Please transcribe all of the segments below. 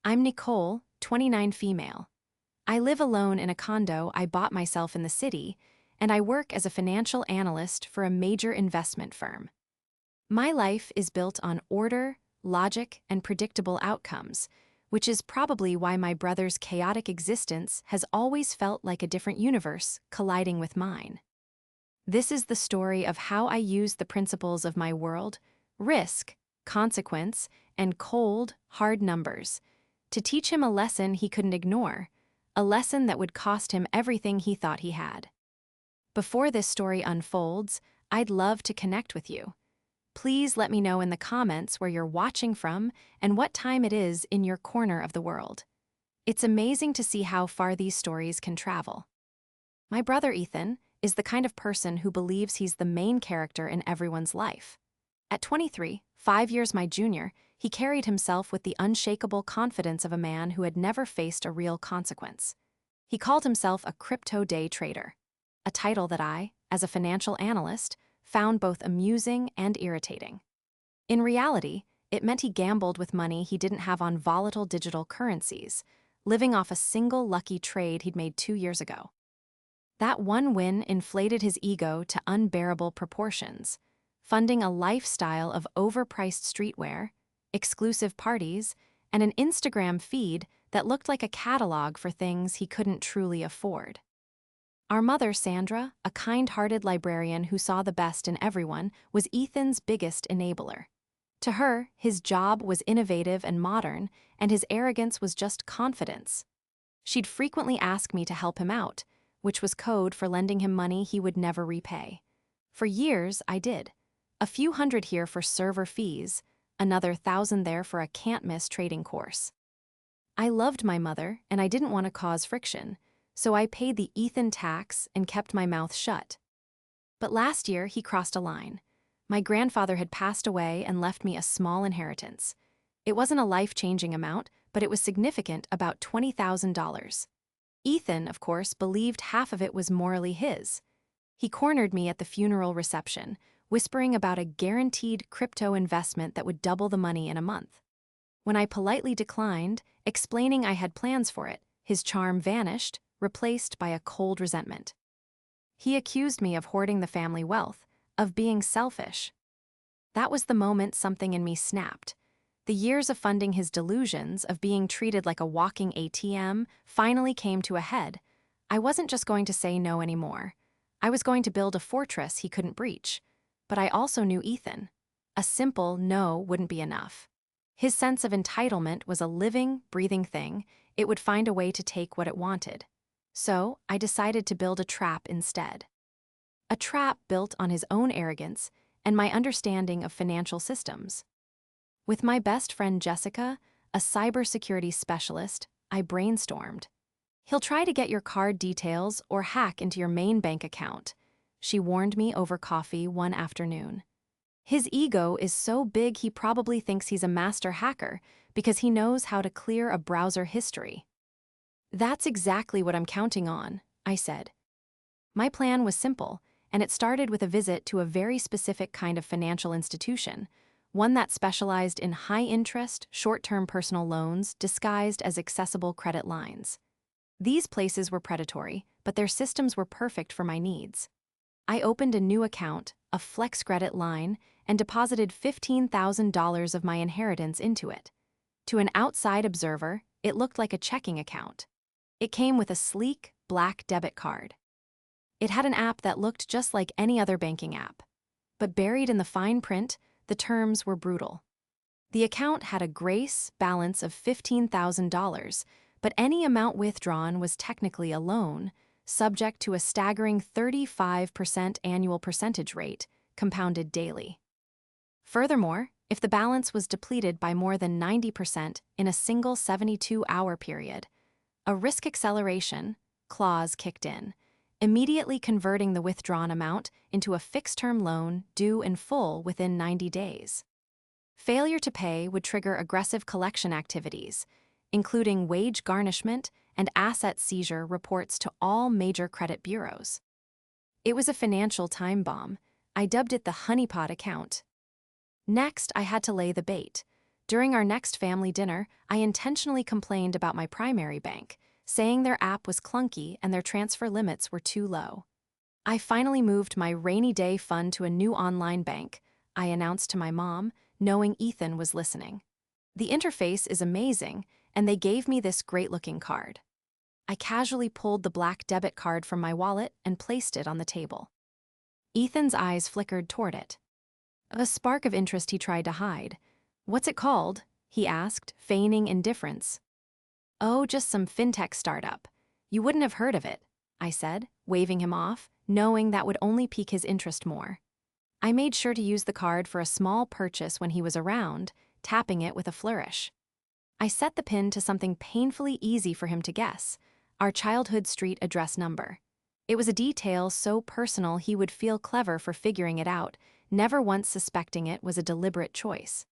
I'm Nicole, 29 female. I live alone in a condo I bought myself in the city, and I work as a financial analyst for a major investment firm. My life is built on order, logic, and predictable outcomes, which is probably why my brother's chaotic existence has always felt like a different universe colliding with mine. This is the story of how I use the principles of my world, risk, consequence, and cold, hard numbers, to teach him a lesson he couldn't ignore, a lesson that would cost him everything he thought he had. Before this story unfolds, I'd love to connect with you. Please let me know in the comments where you're watching from and what time it is in your corner of the world. It's amazing to see how far these stories can travel. My brother Ethan is the kind of person who believes he's the main character in everyone's life. At 23, 5 years my junior, he carried himself with the unshakable confidence of a man who had never faced a real consequence. He called himself a crypto day trader, a title that I, as a financial analyst, found both amusing and irritating. In reality, it meant he gambled with money he didn't have on volatile digital currencies, living off a single lucky trade he'd made 2 years ago. That one win inflated his ego to unbearable proportions, funding a lifestyle of overpriced streetwear, exclusive parties, and an Instagram feed that looked like a catalog for things he couldn't truly afford. Our mother, Sandra, a kind-hearted librarian who saw the best in everyone, was Ethan's biggest enabler. To her, his job was innovative and modern, and his arrogance was just confidence. She'd frequently ask me to help him out, which was code for lending him money he would never repay. For years, I did. A few hundred here for server fees, another 1,000 there for a can't-miss trading course. I loved my mother, and I didn't want to cause friction, so I paid the Ethan tax and kept my mouth shut. But last year, he crossed a line. My grandfather had passed away and left me a small inheritance. It wasn't a life-changing amount, but it was significant, about $20,000. Ethan, of course, believed half of it was morally his. He cornered me at the funeral reception, whispering about a guaranteed crypto investment that would double the money in a month. When I politely declined, explaining I had plans for it, his charm vanished, replaced by a cold resentment. He accused me of hoarding the family wealth, of being selfish. That was the moment something in me snapped. The years of funding his delusions, of being treated like a walking ATM, finally came to a head. I wasn't just going to say no anymore. I was going to build a fortress he couldn't breach. But I also knew Ethan. A simple no wouldn't be enough. His sense of entitlement was a living, breathing thing. It would find a way to take what it wanted. So I decided to build a trap instead. A trap built on his own arrogance and my understanding of financial systems. With my best friend Jessica, a cybersecurity specialist, I brainstormed. He'll try to get your card details or hack into your main bank account, she warned me over coffee one afternoon. His ego is so big he probably thinks he's a master hacker because he knows how to clear a browser history. That's exactly what I'm counting on, I said. My plan was simple, and it started with a visit to a very specific kind of financial institution, one that specialized in high-interest, short-term personal loans disguised as accessible credit lines. These places were predatory, but their systems were perfect for my needs. I opened a new account, a flex credit line, and deposited $15,000 of my inheritance into it. To an outside observer, it looked like a checking account. It came with a sleek, black debit card. It had an app that looked just like any other banking app. But buried in the fine print, the terms were brutal. The account had a grace balance of $15,000, but any amount withdrawn was technically a loan, subject to a staggering 35% annual percentage rate, compounded daily. Furthermore, if the balance was depleted by more than 90% in a single 72-hour period, a risk acceleration clause kicked in, immediately converting the withdrawn amount into a fixed-term loan due in full within 90 days. Failure to pay would trigger aggressive collection activities, including wage garnishment and asset seizure reports to all major credit bureaus. It was a financial time bomb. I dubbed it the honeypot account. Next, I had to lay the bait, During our next family dinner, I intentionally complained about my primary bank, saying their app was clunky and their transfer limits were too low. I finally moved my rainy day fund to a new online bank, I announced to my mom, knowing Ethan was listening. The interface is amazing, and they gave me this great-looking card. I casually pulled the black debit card from my wallet and placed it on the table. Ethan's eyes flickered toward it. A spark of interest he tried to hide. "What's it called?" he asked, feigning indifference. "Oh, just some fintech startup. You wouldn't have heard of it," I said, waving him off, knowing that would only pique his interest more. I made sure to use the card for a small purchase when he was around, tapping it with a flourish. I set the PIN to something painfully easy for him to guess, our childhood street address number. It was a detail so personal he would feel clever for figuring it out, never once suspecting it was a deliberate choice.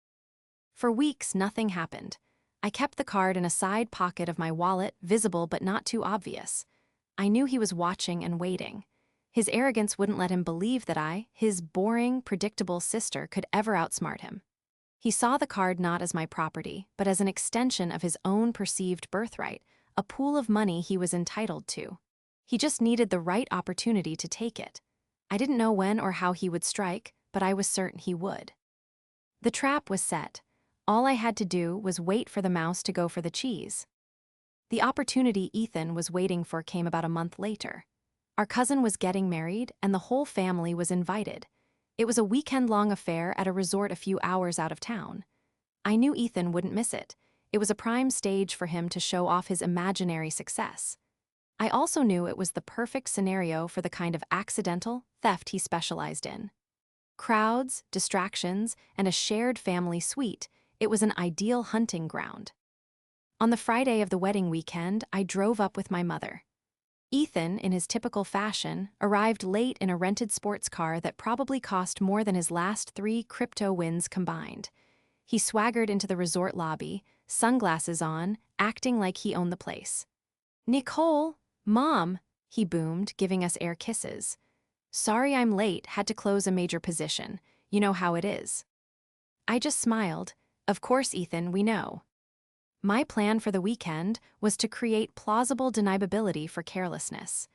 For weeks, nothing happened. I kept the card in a side pocket of my wallet, visible but not too obvious. I knew he was watching and waiting. His arrogance wouldn't let him believe that I, his boring, predictable sister, could ever outsmart him. He saw the card not as my property, but as an extension of his own perceived birthright, a pool of money he was entitled to. He just needed the right opportunity to take it. I didn't know when or how he would strike, but I was certain he would. The trap was set. All I had to do was wait for the mouse to go for the cheese. The opportunity Ethan was waiting for came about a month later. Our cousin was getting married, and the whole family was invited. It was a weekend-long affair at a resort a few hours out of town. I knew Ethan wouldn't miss it. It was a prime stage for him to show off his imaginary success. I also knew it was the perfect scenario for the kind of accidental theft he specialized in. Crowds, distractions, and a shared family suite, it was an ideal hunting ground. On the Friday of the wedding weekend, I drove up with my mother. Ethan, in his typical fashion, arrived late in a rented sports car that probably cost more than his last 3 crypto wins combined. He swaggered into the resort lobby, sunglasses on, acting like he owned the place. "Nicole, Mom," he boomed, giving us air kisses. "Sorry I'm late, had to close a major position. You know how it is." I just smiled. "Of course, Ethan, we know." My plan for the weekend was to create plausible deniability for carelessness.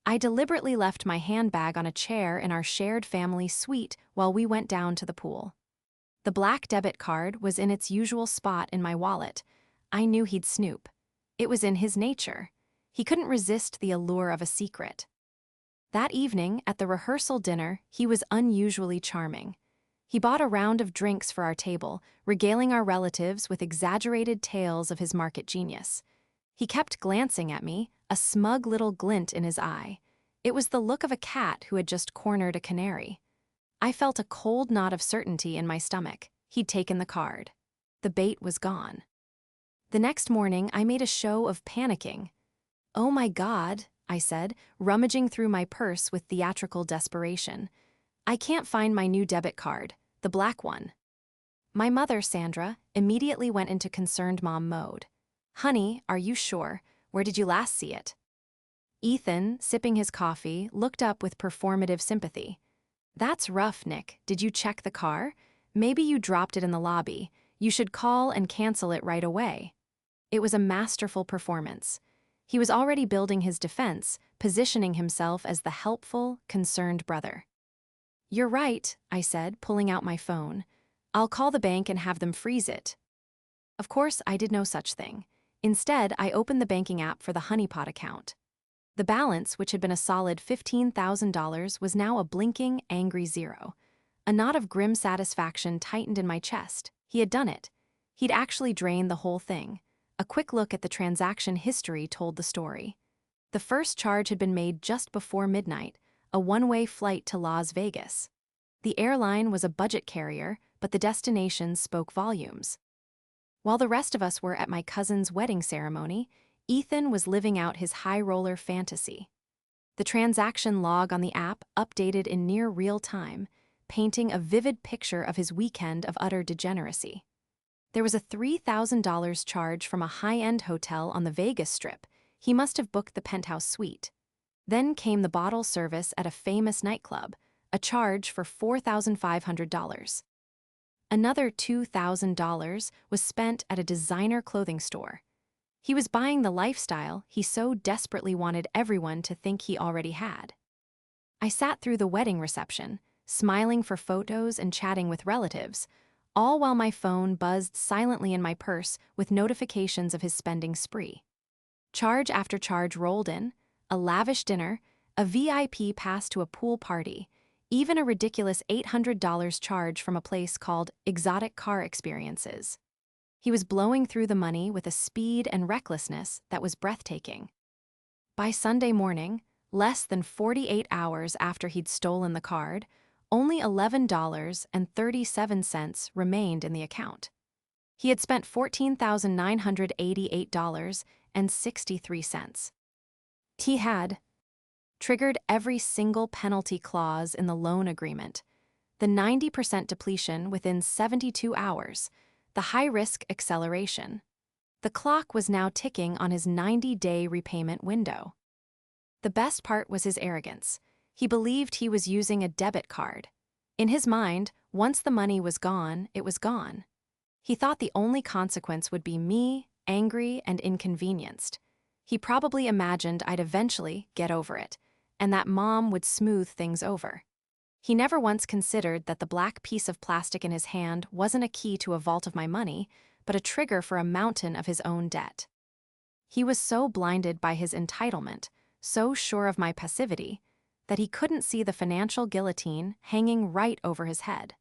I deliberately left my handbag on a chair in our shared family suite while we went down to the pool. The black debit card was in its usual spot in my wallet. I knew he'd snoop. It was in his nature. He couldn't resist the allure of a secret. That evening, at the rehearsal dinner, he was unusually charming. He bought a round of drinks for our table, regaling our relatives with exaggerated tales of his market genius. He kept glancing at me, a smug little glint in his eye. It was the look of a cat who had just cornered a canary. I felt a cold knot of certainty in my stomach. He'd taken the card. The bait was gone. The next morning, I made a show of panicking. "Oh my God," I said, rummaging through my purse with theatrical desperation. "I can't find my new debit card, the black one." My mother, Sandra, immediately went into concerned mom mode. "Honey, are you sure? Where did you last see it?" Ethan, sipping his coffee, looked up with performative sympathy. "That's rough, Nick. Did you check the car? Maybe you dropped it in the lobby. You should call and cancel it right away." It was a masterful performance. He was already building his defense, positioning himself as the helpful, concerned brother. "You're right," I said, pulling out my phone. "I'll call the bank and have them freeze it." Of course, I did no such thing. Instead, I opened the banking app for the honeypot account. The balance, which had been a solid $15,000, was now a blinking, angry zero. A knot of grim satisfaction tightened in my chest. He had done it. He'd actually drained the whole thing. A quick look at the transaction history told the story. The first charge had been made just before midnight, a one-way flight to Las Vegas. The airline was a budget carrier, but the destination spoke volumes. While the rest of us were at my cousin's wedding ceremony, Ethan was living out his high-roller fantasy. The transaction log on the app updated in near real time, painting a vivid picture of his weekend of utter degeneracy. There was a $3,000 charge from a high-end hotel on the Vegas Strip. He must have booked the penthouse suite. Then came the bottle service at a famous nightclub, a charge for $4,500. Another $2,000 was spent at a designer clothing store. He was buying the lifestyle he so desperately wanted everyone to think he already had. I sat through the wedding reception, smiling for photos and chatting with relatives, all while my phone buzzed silently in my purse with notifications of his spending spree. Charge after charge rolled in: a lavish dinner, a VIP pass to a pool party, even a ridiculous $800 charge from a place called Exotic Car Experiences. He was blowing through the money with a speed and recklessness that was breathtaking. By Sunday morning, less than 48 hours after he'd stolen the card, only $11.37 remained in the account. He had spent $14,988.63. He had triggered every single penalty clause in the loan agreement: the 90% depletion within 72 hours, the high-risk acceleration. The clock was now ticking on his 90-day repayment window. The best part was his arrogance. He believed he was using a debit card. In his mind, once the money was gone, it was gone. He thought the only consequence would be me, angry and inconvenienced. He probably imagined I'd eventually get over it, and that Mom would smooth things over. He never once considered that the black piece of plastic in his hand wasn't a key to a vault of my money, but a trigger for a mountain of his own debt. He was so blinded by his entitlement, so sure of my passivity, that he couldn't see the financial guillotine hanging right over his head.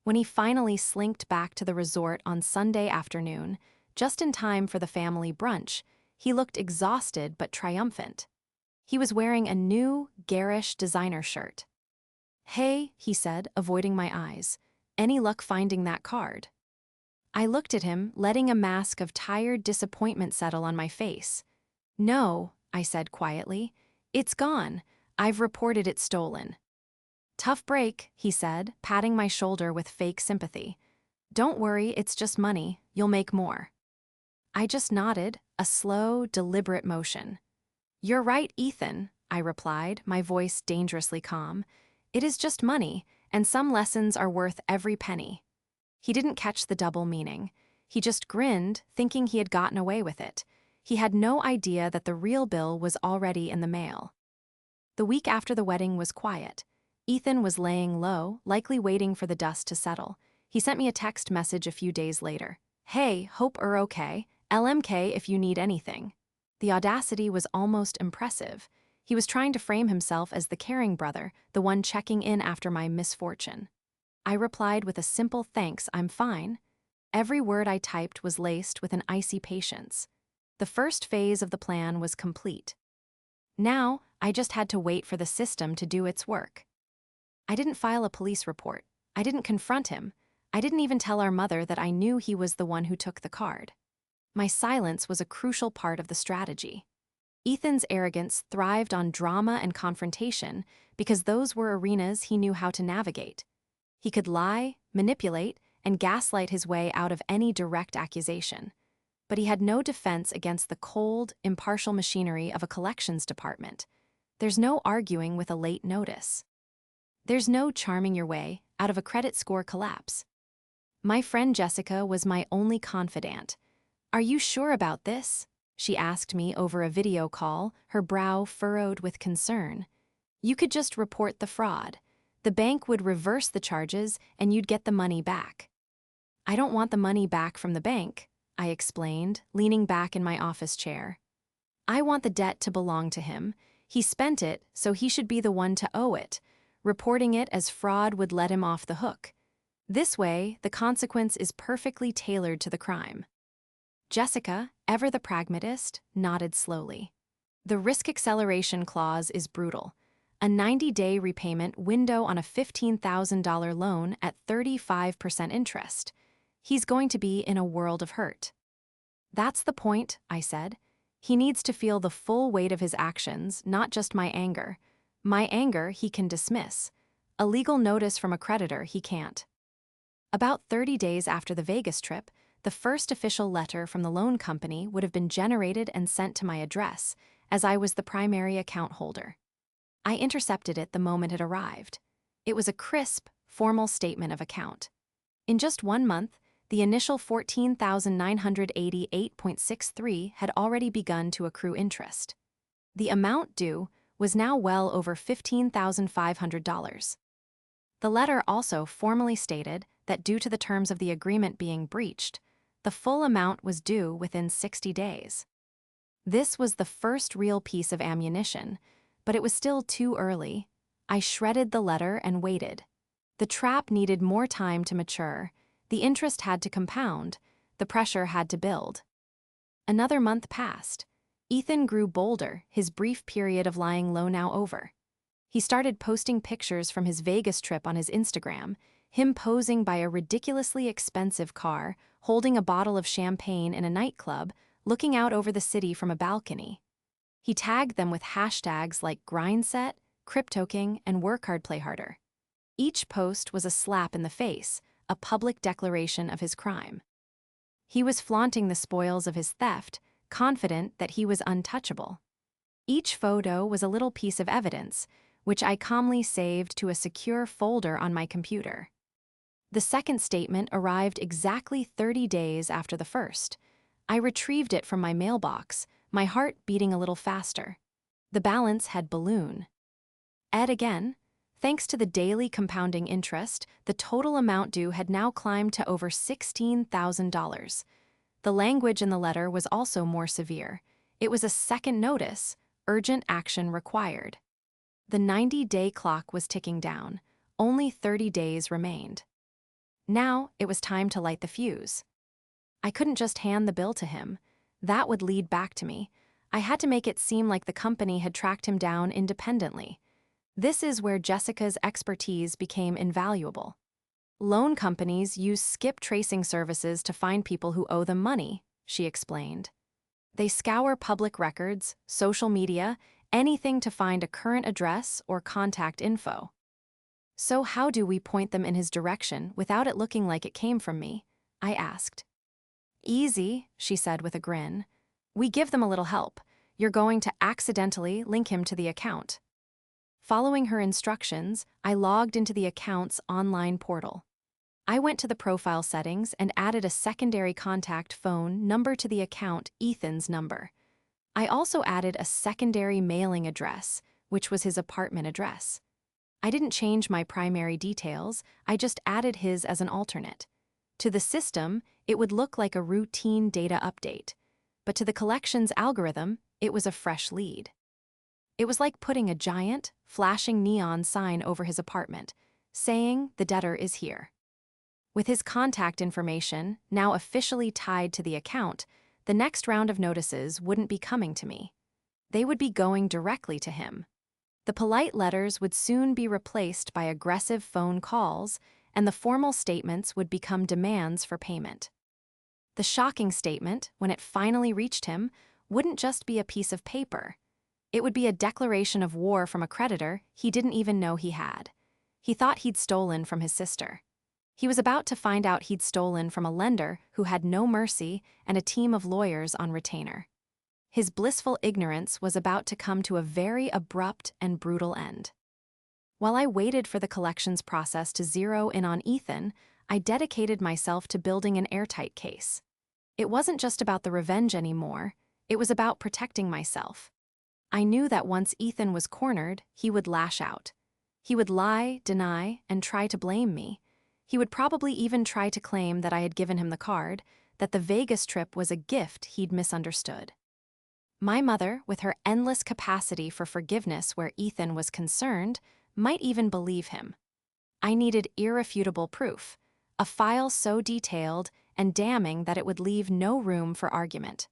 When he finally slinked back to the resort on Sunday afternoon, just in time for the family brunch, he looked exhausted but triumphant. He was wearing a new, garish designer shirt. "Hey," he said, avoiding my eyes, "any luck finding that card?" I looked at him, letting a mask of tired disappointment settle on my face. "No," I said quietly. "It's gone. I've reported it stolen." "Tough break," he said, patting my shoulder with fake sympathy. "Don't worry, it's just money. You'll make more." I just nodded, a slow, deliberate motion. "You're right, Ethan," I replied, my voice dangerously calm. "It is just money, and some lessons are worth every penny." He didn't catch the double meaning. He just grinned, thinking he had gotten away with it. He had no idea that the real bill was already in the mail. The week after the wedding was quiet. Ethan was laying low, likely waiting for the dust to settle. He sent me a text message a few days later. "Hey, hope you're okay. LMK if you need anything." The audacity was almost impressive. He was trying to frame himself as the caring brother, the one checking in after my misfortune. I replied with a simple "Thanks, I'm fine." Every word I typed was laced with an icy patience. The first phase of the plan was complete. Now, I just had to wait for the system to do its work. I didn't file a police report. I didn't confront him. I didn't even tell our mother that I knew he was the one who took the card. My silence was a crucial part of the strategy. Ethan's arrogance thrived on drama and confrontation because those were arenas he knew how to navigate. He could lie, manipulate, and gaslight his way out of any direct accusation. But he had no defense against the cold, impartial machinery of a collections department. There's no arguing with a late notice. There's no charming your way out of a credit score collapse. My friend Jessica was my only confidant. "Are you sure about this?" she asked me over a video call, her brow furrowed with concern. "You could just report the fraud. The bank would reverse the charges and you'd get the money back." "I don't want the money back from the bank," I explained, leaning back in my office chair. "I want the debt to belong to him. He spent it, so he should be the one to owe it. Reporting it as fraud would let him off the hook. This way, the consequence is perfectly tailored to the crime." Jessica, ever the pragmatist, nodded slowly. "The risk acceleration clause is brutal. A 90-day repayment window on a $15,000 loan at 35% interest. He's going to be in a world of hurt." "That's the point," I said. "He needs to feel the full weight of his actions, not just my anger. My anger he can dismiss. A legal notice from a creditor he can't." About 30 days after the Vegas trip, the first official letter from the loan company would have been generated and sent to my address, as I was the primary account holder. I intercepted it the moment it arrived. It was a crisp, formal statement of account. In just 1 month, the initial 14,988.63 had already begun to accrue interest. The amount due was now well over $15,500. The letter also formally stated that due to the terms of the agreement being breached, the full amount was due within 60 days. This was the first real piece of ammunition, but it was still too early. I shredded the letter and waited. The trap needed more time to mature. The interest had to compound. The pressure had to build. Another month passed. Ethan grew bolder, his brief period of lying low now over. He started posting pictures from his Vegas trip on his Instagram, him posing by a ridiculously expensive car, holding a bottle of champagne in a nightclub, looking out over the city from a balcony. He tagged them with hashtags like grindset, cryptoking, and work hard, play harder. Each post was a slap in the face, a public declaration of his crime. He was flaunting the spoils of his theft, confident that he was untouchable. Each photo was a little piece of evidence, which I calmly saved to a secure folder on my computer. The second statement arrived exactly 30 days after the first. I retrieved it from my mailbox, my heart beating a little faster. The balance had ballooned. Again, thanks to the daily compounding interest, the total amount due had now climbed to over $16,000. The language in the letter was also more severe. It was a second notice, urgent action required. The 90-day clock was ticking down. Only 30 days remained. Now it was time to light the fuse. I couldn't just hand the bill to him. That would lead back to me. I had to make it seem like the company had tracked him down independently. This is where Jessica's expertise became invaluable. Loan companies use skip tracing services to find people who owe them money, she explained. They scour public records, social media, anything to find a current address or contact info. So how do we point them in his direction without it looking like it came from me? I asked. Easy, she said with a grin. We give them a little help. You're going to accidentally link him to the account. Following her instructions, I logged into the account's online portal. I went to the profile settings and added a secondary contact phone number to the account, Ethan's number. I also added a secondary mailing address, which was his apartment address. I didn't change my primary details, I just added his as an alternate. To the system, it would look like a routine data update, but to the collections algorithm, it was a fresh lead. It was like putting a giant, flashing neon sign over his apartment, saying the debtor is here. With his contact information now officially tied to the account, the next round of notices wouldn't be coming to me. They would be going directly to him. The polite letters would soon be replaced by aggressive phone calls, and the formal statements would become demands for payment. The shocking statement, when it finally reached him, wouldn't just be a piece of paper. It would be a declaration of war from a creditor he didn't even know he had. He thought he'd stolen from his sister. He was about to find out he'd stolen from a lender who had no mercy and a team of lawyers on retainer. His blissful ignorance was about to come to a very abrupt and brutal end. While I waited for the collections process to zero in on Ethan, I dedicated myself to building an airtight case. It wasn't just about the revenge anymore, it was about protecting myself. I knew that once Ethan was cornered, he would lash out. He would lie, deny, and try to blame me. He would probably even try to claim that I had given him the card, that the Vegas trip was a gift he'd misunderstood. My mother, with her endless capacity for forgiveness where Ethan was concerned, might even believe him. I needed irrefutable proof, a file so detailed and damning that it would leave no room for argument.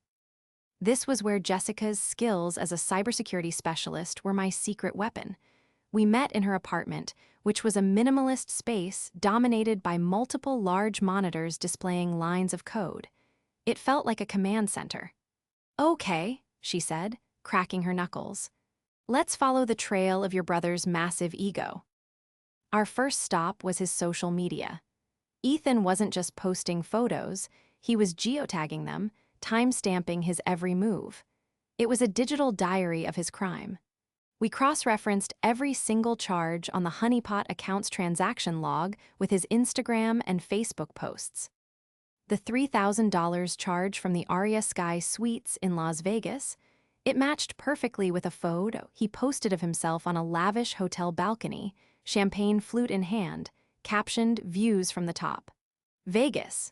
This was where Jessica's skills as a cybersecurity specialist were my secret weapon. We met in her apartment, which was a minimalist space dominated by multiple large monitors displaying lines of code. It felt like a command center. Okay, she said, cracking her knuckles. Let's follow the trail of your brother's massive ego. Our first stop was his social media. Ethan wasn't just posting photos, he was geotagging them, time-stamping his every move. It was a digital diary of his crime. We cross-referenced every single charge on the Honeypot account's transaction log with his Instagram and Facebook posts. The $3,000 charge from the Aria Sky Suites in Las Vegas, it matched perfectly with a photo he posted of himself on a lavish hotel balcony, champagne flute in hand, captioned "Views from the top." Vegas.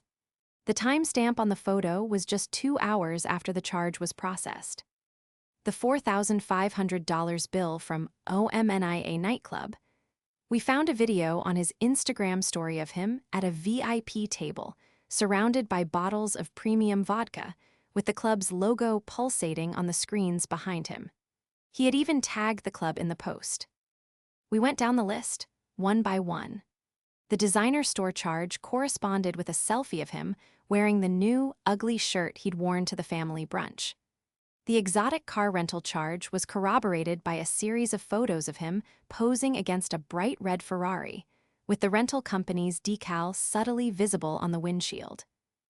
The timestamp on the photo was just 2 hours after the charge was processed. The $4,500 bill from OMNIA nightclub. We found a video on his Instagram story of him at a VIP table, surrounded by bottles of premium vodka, with the club's logo pulsating on the screens behind him. He had even tagged the club in the post. We went down the list, one by one. The designer store charge corresponded with a selfie of him wearing the new, ugly shirt he'd worn to the family brunch. The exotic car rental charge was corroborated by a series of photos of him posing against a bright red Ferrari, with the rental company's decal subtly visible on the windshield.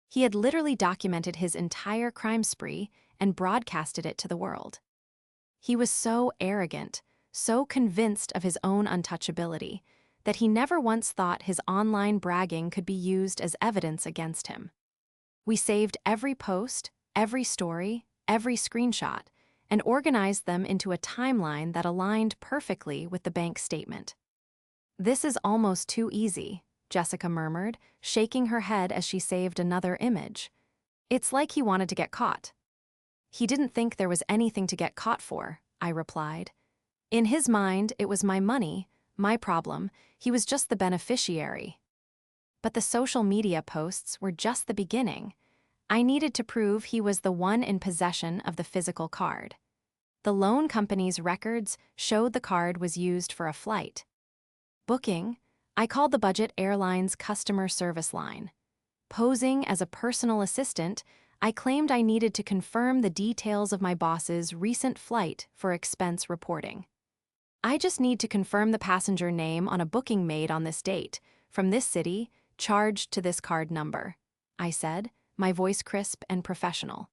He had literally documented his entire crime spree and broadcasted it to the world. He was so arrogant, so convinced of his own untouchability, that he never once thought his online bragging could be used as evidence against him. We saved every post, every story, every screenshot, and organized them into a timeline that aligned perfectly with the bank statement. "This is almost too easy," Jessica murmured, shaking her head as she saved another image. "It's like he wanted to get caught." "He didn't think there was anything to get caught for," I replied. "In his mind, it was my money, my problem. He was just the beneficiary." But the social media posts were just the beginning. I needed to prove he was the one in possession of the physical card. The loan company's records showed the card was used for a flight. Booking, I called the budget airline's customer service line. Posing as a personal assistant, I claimed I needed to confirm the details of my boss's recent flight for expense reporting. "I just need to confirm the passenger name on a booking made on this date, from this city, charged to this card number," I said, my voice crisp and professional.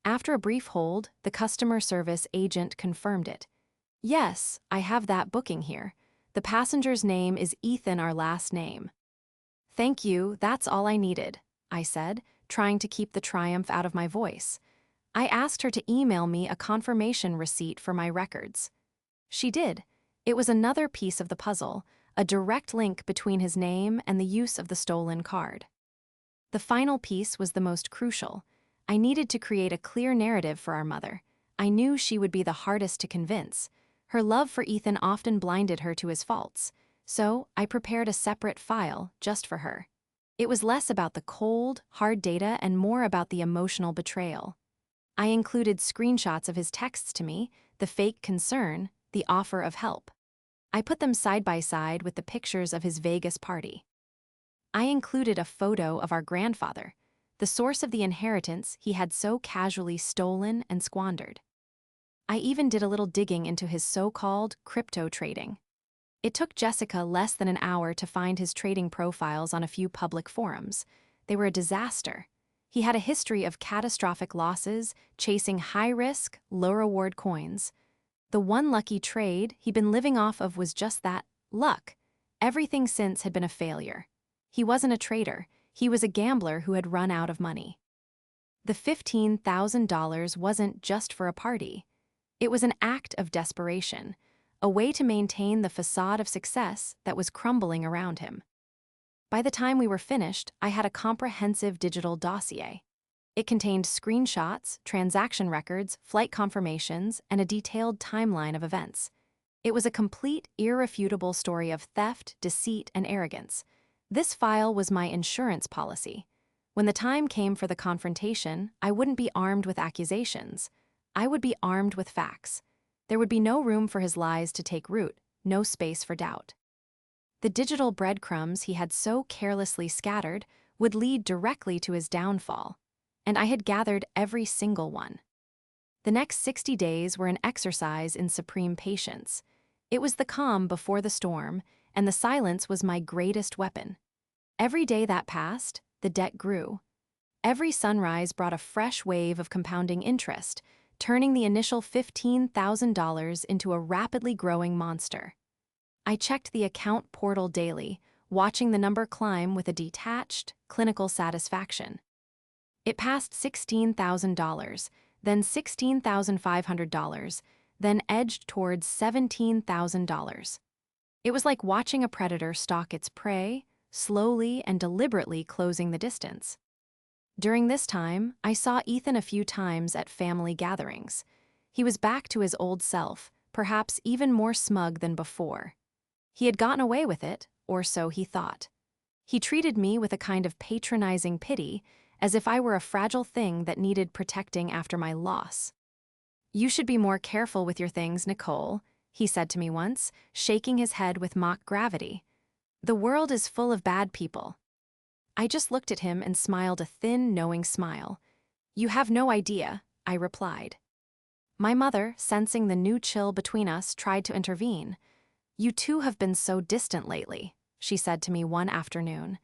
After a brief hold, the customer service agent confirmed it. "Yes, I have that booking here. The passenger's name is Ethan, our last name." "Thank you, that's all I needed," I said, trying to keep the triumph out of my voice. I asked her to email me a confirmation receipt for my records. She did. It was another piece of the puzzle, a direct link between his name and the use of the stolen card. The final piece was the most crucial. I needed to create a clear narrative for our mother. I knew she would be the hardest to convince. Her love for Ethan often blinded her to his faults, so I prepared a separate file just for her. It was less about the cold, hard data and more about the emotional betrayal. I included screenshots of his texts to me, the fake concern, the offer of help. I put them side by side with the pictures of his Vegas party. I included a photo of our grandfather, the source of the inheritance he had so casually stolen and squandered. I even did a little digging into his so-called crypto trading. It took Jessica less than an hour to find his trading profiles on a few public forums. They were a disaster. He had a history of catastrophic losses, chasing high-risk, low-reward coins. The one lucky trade he'd been living off of was just that, luck. Everything since had been a failure. He wasn't a trader, he was a gambler who had run out of money. The $15,000 wasn't just for a party. It was an act of desperation, a way to maintain the facade of success that was crumbling around him. By the time we were finished, I had a comprehensive digital dossier. It contained screenshots, transaction records, flight confirmations, and a detailed timeline of events. It was a complete, irrefutable story of theft, deceit, and arrogance. This file was my insurance policy. When the time came for the confrontation, I wouldn't be armed with accusations. I would be armed with facts. There would be no room for his lies to take root, no space for doubt. The digital breadcrumbs he had so carelessly scattered would lead directly to his downfall, and I had gathered every single one. The next 60 days were an exercise in supreme patience. It was the calm before the storm, and the silence was my greatest weapon. Every day that passed, the debt grew. Every sunrise brought a fresh wave of compounding interest, turning the initial $15,000 into a rapidly growing monster. I checked the account portal daily, watching the number climb with a detached, clinical satisfaction. It passed $16,000, then $16,500, then edged towards $17,000. It was like watching a predator stalk its prey, slowly and deliberately closing the distance. During this time, I saw Ethan a few times at family gatherings. He was back to his old self, perhaps even more smug than before. He had gotten away with it, or so he thought. He treated me with a kind of patronizing pity, as if I were a fragile thing that needed protecting after my loss. "You should be more careful with your things, Nicole," he said to me once, shaking his head with mock gravity. "The world is full of bad people." I just looked at him and smiled a thin, knowing smile. "You have no idea," I replied. My mother, sensing the new chill between us, tried to intervene. "You two have been so distant lately," she said to me one afternoon.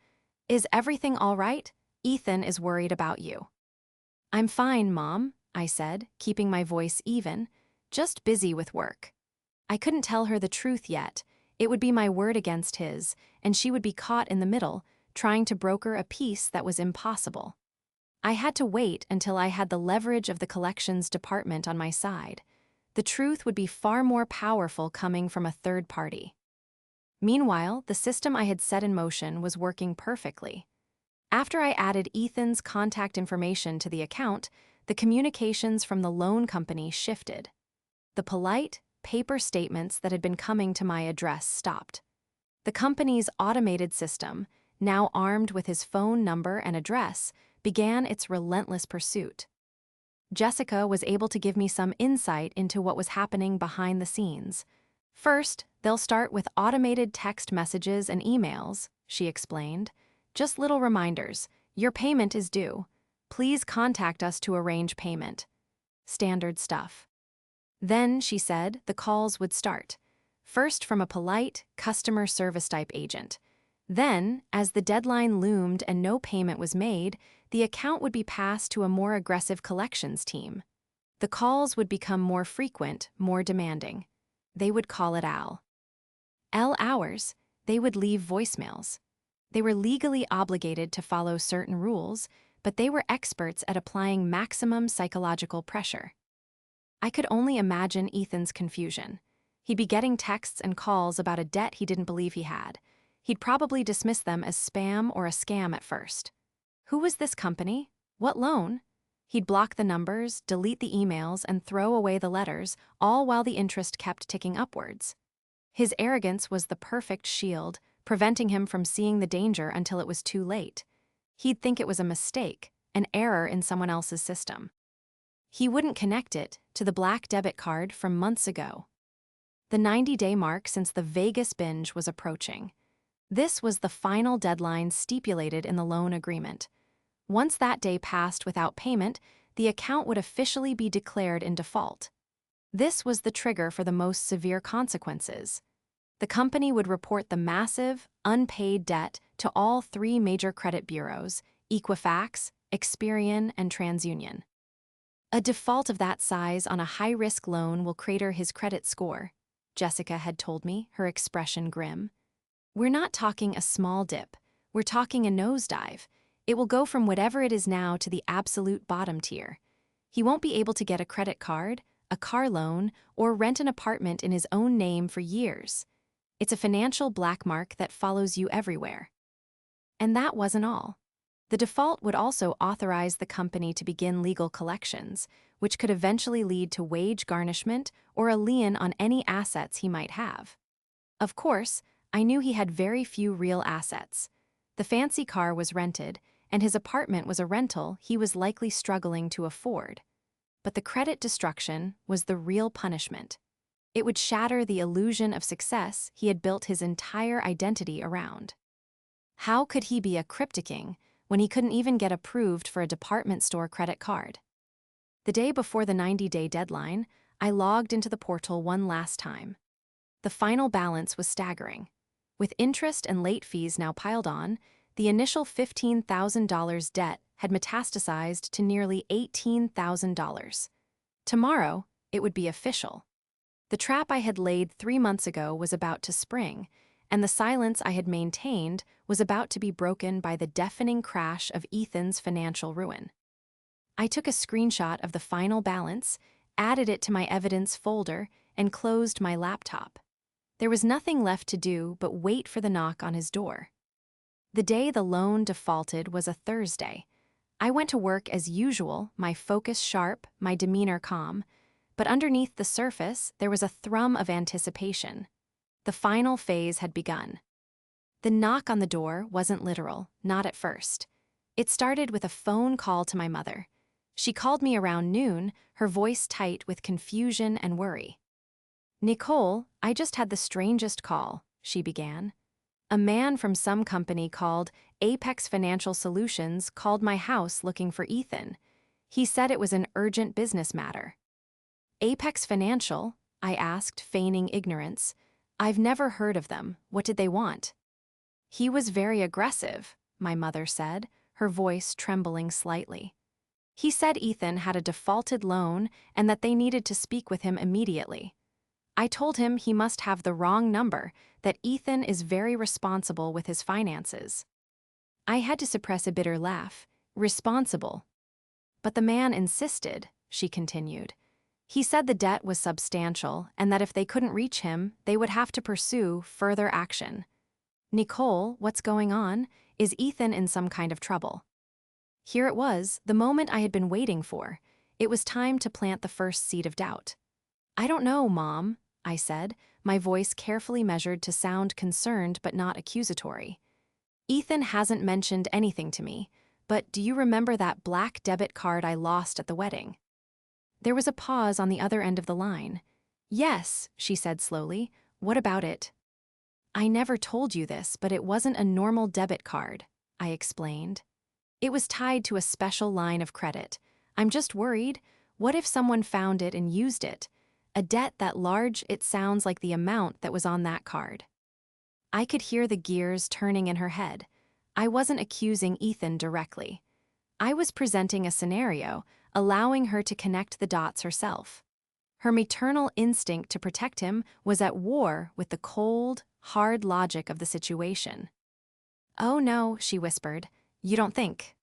"Is everything all right? Ethan is worried about you." "I'm fine, Mom," I said, keeping my voice even, "just busy with work." I couldn't tell her the truth yet. It would be my word against his, and she would be caught in the middle, trying to broker a peace that was impossible. I had to wait until I had the leverage of the collections department on my side. The truth would be far more powerful coming from a third party. Meanwhile, the system I had set in motion was working perfectly. After I added Ethan's contact information to the account, the communications from the loan company shifted. The polite, paper statements that had been coming to my address stopped. The company's automated system, now armed with his phone number and address, began its relentless pursuit. Jessica was able to give me some insight into what was happening behind the scenes. "First, they'll start with automated text messages and emails," she explained. "Just little reminders. Your payment is due. Please contact us to arrange payment." Standard stuff. Then, she said, the calls would start. First from a polite, customer service-type agent. Then, as the deadline loomed and no payment was made, the account would be passed to a more aggressive collections team. The calls would become more frequent, more demanding. They would call it Al. L hours, they would leave voicemails. They were legally obligated to follow certain rules, but they were experts at applying maximum psychological pressure. I could only imagine Ethan's confusion. He'd be getting texts and calls about a debt he didn't believe he had. He'd probably dismiss them as spam or a scam at first. Who was this company? What loan? He'd block the numbers, delete the emails, and throw away the letters, all while the interest kept ticking upwards. His arrogance was the perfect shield, preventing him from seeing the danger until it was too late. He'd think it was a mistake, an error in someone else's system. He wouldn't connect it to the black debit card from months ago. The 90-day mark since the Vegas binge was approaching. This was the final deadline stipulated in the loan agreement. Once that day passed without payment, the account would officially be declared in default. This was the trigger for the most severe consequences. The company would report the massive, unpaid debt to all three major credit bureaus, Equifax, Experian, and TransUnion. A default of that size on a high-risk loan will crater his credit score, Jessica had told me, her expression grim. "We're not talking a small dip. We're talking a nosedive. It will go from whatever it is now to the absolute bottom tier. He won't be able to get a credit card, a car loan, or rent an apartment in his own name for years. It's a financial black mark that follows you everywhere." And that wasn't all. The default would also authorize the company to begin legal collections, which could eventually lead to wage garnishment or a lien on any assets he might have. Of course, I knew he had very few real assets. The fancy car was rented, and his apartment was a rental he was likely struggling to afford. But the credit destruction was the real punishment. It would shatter the illusion of success he had built his entire identity around. How could he be a crypto-king when he couldn't even get approved for a department store credit card? The day before the 90-day deadline, I logged into the portal one last time. The final balance was staggering. With interest and late fees now piled on, the initial $15,000 debt had metastasized to nearly $18,000. Tomorrow, it would be official. The trap I had laid 3 months ago was about to spring, and the silence I had maintained was about to be broken by the deafening crash of Ethan's financial ruin. I took a screenshot of the final balance, added it to my evidence folder, and closed my laptop. There was nothing left to do but wait for the knock on his door. The day the loan defaulted was a Thursday. I went to work as usual, my focus sharp, my demeanor calm, but underneath the surface there was a thrum of anticipation. The final phase had begun. The knock on the door wasn't literal, not at first. It started with a phone call to my mother. She called me around noon, her voice tight with confusion and worry. "Nicole, I just had the strangest call," she began. "A man from some company called Apex Financial Solutions called my house looking for Ethan. He said it was an urgent business matter." "Apex Financial?" I asked, feigning ignorance. "I've never heard of them. What did they want?" "He was very aggressive," my mother said, her voice trembling slightly. "He said Ethan had a defaulted loan and that they needed to speak with him immediately. I told him he must have the wrong number, that Ethan is very responsible with his finances." I had to suppress a bitter laugh. Responsible. "But the man insisted," she continued. "He said the debt was substantial and that if they couldn't reach him, they would have to pursue further action." "Nicole, what's going on? Is Ethan in some kind of trouble?" Here it was, the moment I had been waiting for. It was time to plant the first seed of doubt. "I don't know, Mom," I said, my voice carefully measured to sound concerned but not accusatory. "Ethan hasn't mentioned anything to me, but do you remember that black debit card I lost at the wedding?" There was a pause on the other end of the line. "Yes," she said slowly. "What about it?" "I never told you this, but it wasn't a normal debit card," I explained. "It was tied to a special line of credit. I'm just worried. What if someone found it and used it? A debt that large, it sounds like the amount that was on that card." I could hear the gears turning in her head. I wasn't accusing Ethan directly. I was presenting a scenario, allowing her to connect the dots herself. Her maternal instinct to protect him was at war with the cold, hard logic of the situation. "Oh no," she whispered. "You don't think?"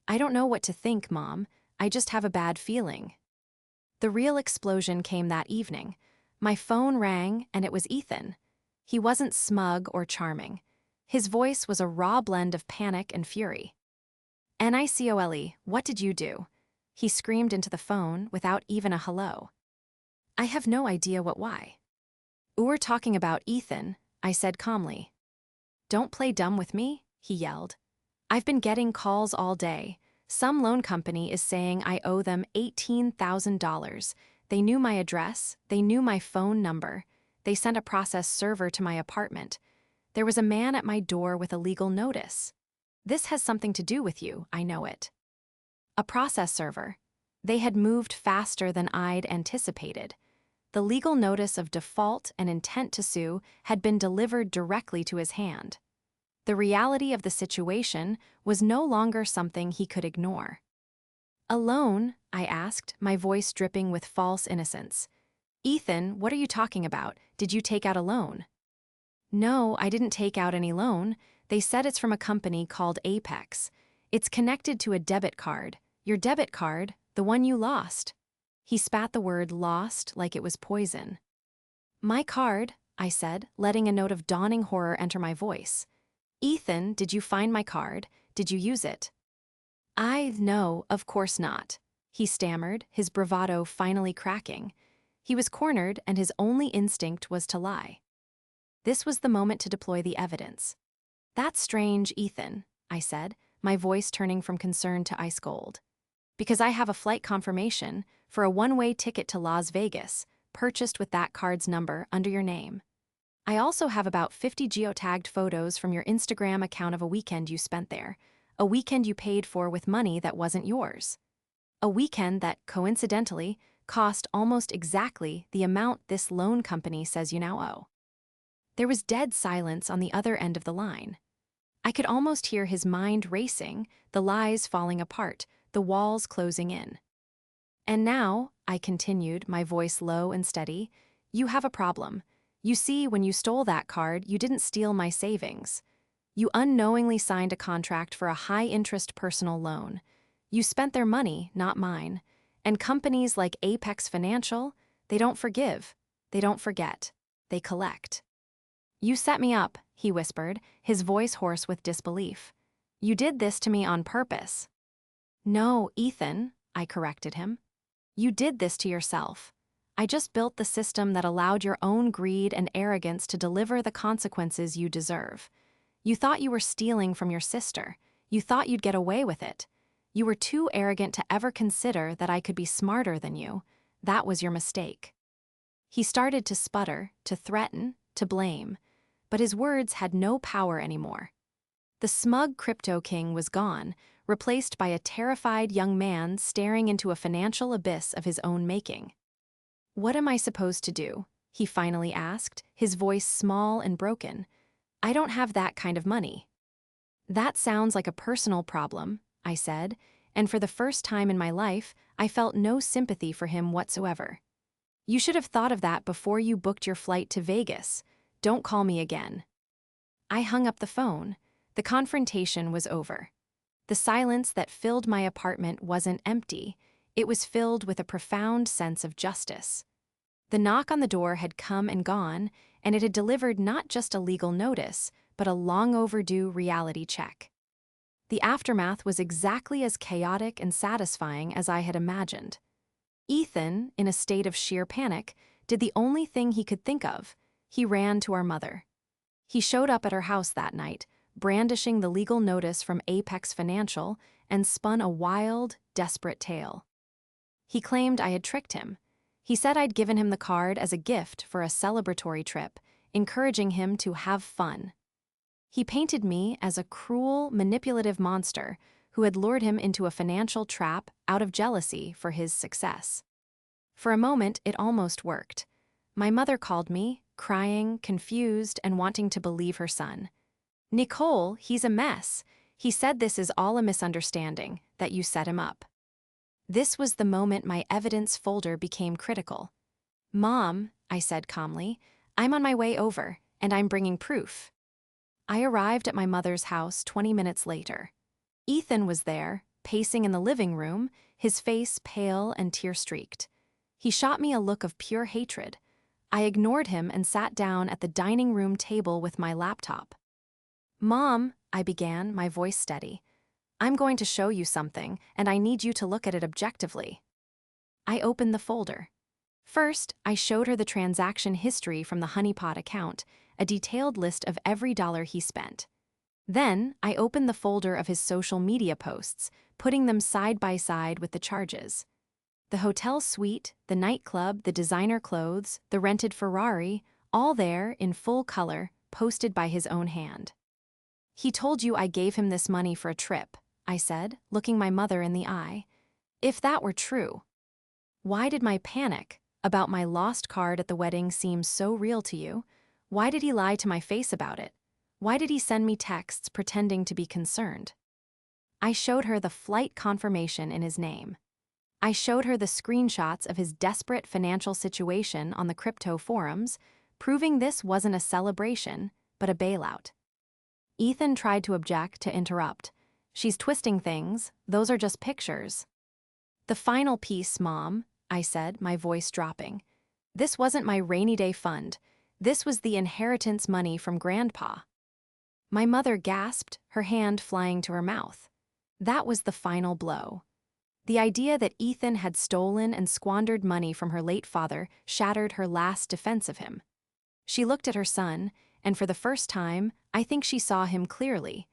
"I don't know what to think, Mom. I just have a bad feeling." The real explosion came that evening. My phone rang, and it was Ethan. He wasn't smug or charming. His voice was a raw blend of panic and fury. "Nicole, what did you do?" He screamed into the phone without even a hello. "I have no idea why." "We're talking about Ethan," I said calmly. "Don't play dumb with me," he yelled. "I've been getting calls all day. Some loan company is saying I owe them $18,000. They knew my address, they knew my phone number. They sent a process server to my apartment. There was a man at my door with a legal notice. This has something to do with you, I know it." A process server. They had moved faster than I'd anticipated. The legal notice of default and intent to sue had been delivered directly to his hand. The reality of the situation was no longer something he could ignore. "A loan?" I asked, my voice dripping with false innocence. "Ethan, what are you talking about? Did you take out a loan?" "No, I didn't take out any loan. They said it's from a company called Apex. It's connected to a debit card. Your debit card, the one you lost." He spat the word lost like it was poison. "My card," I said, letting a note of dawning horror enter my voice. "Ethan, did you find my card? Did you use it?" No, of course not," he stammered, his bravado finally cracking. He was cornered, and his only instinct was to lie. This was the moment to deploy the evidence. "That's strange, Ethan," I said, my voice turning from concern to ice cold. "Because I have a flight confirmation for a one-way ticket to Las Vegas, purchased with that card's number under your name. I also have about 50 geotagged photos from your Instagram account of a weekend you spent there, a weekend you paid for with money that wasn't yours. A weekend that, coincidentally, cost almost exactly the amount this loan company says you now owe." There was dead silence on the other end of the line. I could almost hear his mind racing, the lies falling apart, the walls closing in. "And now," I continued, my voice low and steady. You have a problem. You see, when you stole that card, you didn't steal my savings. You unknowingly signed a contract for a high-interest personal loan. You spent their money, not mine. And companies like Apex Financial, they don't forgive. They don't forget. They collect. You set me up, he whispered, his voice hoarse with disbelief. You did this to me on purpose. No, Ethan, I corrected him. You did this to yourself. I just built the system that allowed your own greed and arrogance to deliver the consequences you deserve. You thought you were stealing from your sister. You thought you'd get away with it. You were too arrogant to ever consider that I could be smarter than you. That was your mistake. He started to sputter, to threaten, to blame, but his words had no power anymore. The smug crypto king was gone, replaced by a terrified young man staring into a financial abyss of his own making. What am I supposed to do? He finally asked, his voice small and broken. I don't have that kind of money. That sounds like a personal problem, I said, and for the first time in my life, I felt no sympathy for him whatsoever. You should have thought of that before you booked your flight to Vegas. Don't call me again. I hung up the phone. The confrontation was over. The silence that filled my apartment wasn't empty. It was filled with a profound sense of justice. The knock on the door had come and gone, and it had delivered not just a legal notice, but a long overdue reality check. The aftermath was exactly as chaotic and satisfying as I had imagined. Ethan, in a state of sheer panic, did the only thing he could think of. He ran to our mother. He showed up at her house that night, brandishing the legal notice from Apex Financial, and spun a wild, desperate tale. He claimed I had tricked him. He said I'd given him the card as a gift for a celebratory trip, encouraging him to have fun. He painted me as a cruel, manipulative monster who had lured him into a financial trap out of jealousy for his success. For a moment, it almost worked. My mother called me, crying, confused, and wanting to believe her son. Nicole, he's a mess. He said this is all a misunderstanding, that you set him up. This was the moment my evidence folder became critical. Mom, I said calmly, I'm on my way over, and I'm bringing proof. I arrived at my mother's house 20 minutes later. Ethan was there, pacing in the living room, his face pale and tear-streaked. He shot me a look of pure hatred. I ignored him and sat down at the dining room table with my laptop. Mom, I began, my voice steady. I'm going to show you something, and I need you to look at it objectively. I opened the folder. First, I showed her the transaction history from the honeypot account, a detailed list of every dollar he spent. Then, I opened the folder of his social media posts, putting them side by side with the charges. The hotel suite, the nightclub, the designer clothes, the rented Ferrari, all there, in full color, posted by his own hand. He told you I gave him this money for a trip, I said, looking my mother in the eye. If that were true, why did my panic about my lost card at the wedding seem so real to you? Why did he lie to my face about it? Why did he send me texts pretending to be concerned? I showed her the flight confirmation in his name. I showed her the screenshots of his desperate financial situation on the crypto forums, proving this wasn't a celebration, but a bailout. Ethan tried to object, to interrupt. She's twisting things, those are just pictures. The final piece, Mom, I said, my voice dropping. This wasn't my rainy day fund. This was the inheritance money from Grandpa. My mother gasped, her hand flying to her mouth. That was the final blow. The idea that Ethan had stolen and squandered money from her late father shattered her last defense of him. She looked at her son, and for the first time, I think she saw him clearly,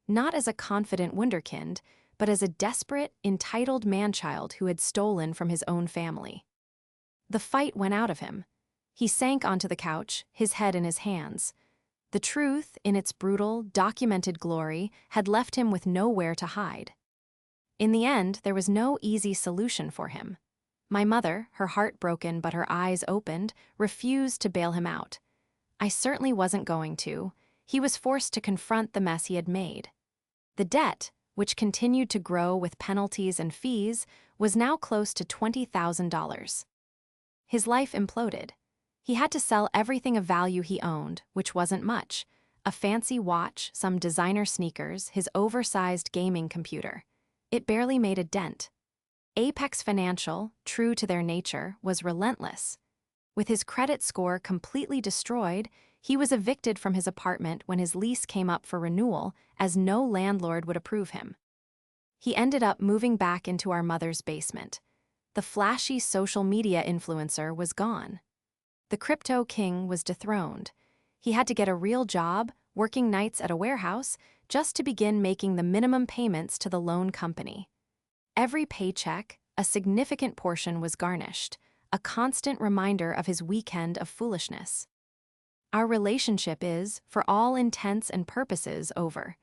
not as a confident wunderkind, but as a desperate, entitled man-child who had stolen from his own family. The fight went out of him. He sank onto the couch, his head in his hands. The truth, in its brutal, documented glory, had left him with nowhere to hide. In the end, there was no easy solution for him. My mother, her heart broken but her eyes opened, refused to bail him out. I certainly wasn't going to. He was forced to confront the mess he had made. The debt, which continued to grow with penalties and fees, was now close to $20,000. His life imploded. He had to sell everything of value he owned, which wasn't much: a fancy watch, some designer sneakers, his oversized gaming computer. It barely made a dent. Apex Financial, true to their nature, was relentless. With his credit score completely destroyed, he was evicted from his apartment when his lease came up for renewal, as no landlord would approve him. He ended up moving back into our mother's basement. The flashy social media influencer was gone. The crypto king was dethroned. He had to get a real job, working nights at a warehouse, just to begin making the minimum payments to the loan company. Every paycheck, a significant portion was garnished, a constant reminder of his weekend of foolishness. Our relationship is, for all intents and purposes, over.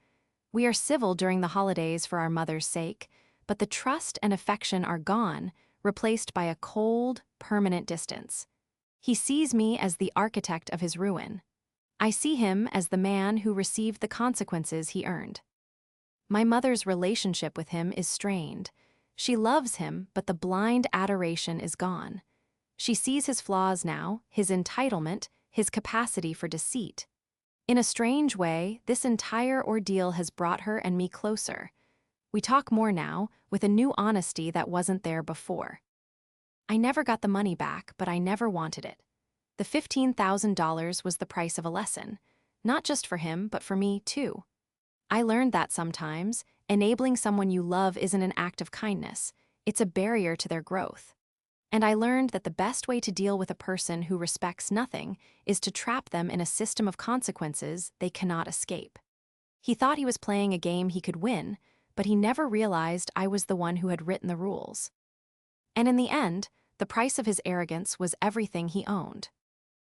We are civil during the holidays for our mother's sake, but the trust and affection are gone, replaced by a cold, permanent distance. He sees me as the architect of his ruin. I see him as the man who received the consequences he earned. My mother's relationship with him is strained. She loves him, but the blind adoration is gone. She sees his flaws now, his entitlement, his capacity for deceit. In a strange way, this entire ordeal has brought her and me closer. We talk more now, with a new honesty that wasn't there before. I never got the money back, but I never wanted it. The $15,000 was the price of a lesson, not just for him, but for me, too. I learned that sometimes, enabling someone you love isn't an act of kindness, it's a barrier to their growth. And I learned that the best way to deal with a person who respects nothing is to trap them in a system of consequences they cannot escape. He thought he was playing a game he could win, but he never realized I was the one who had written the rules. And in the end, the price of his arrogance was everything he owned.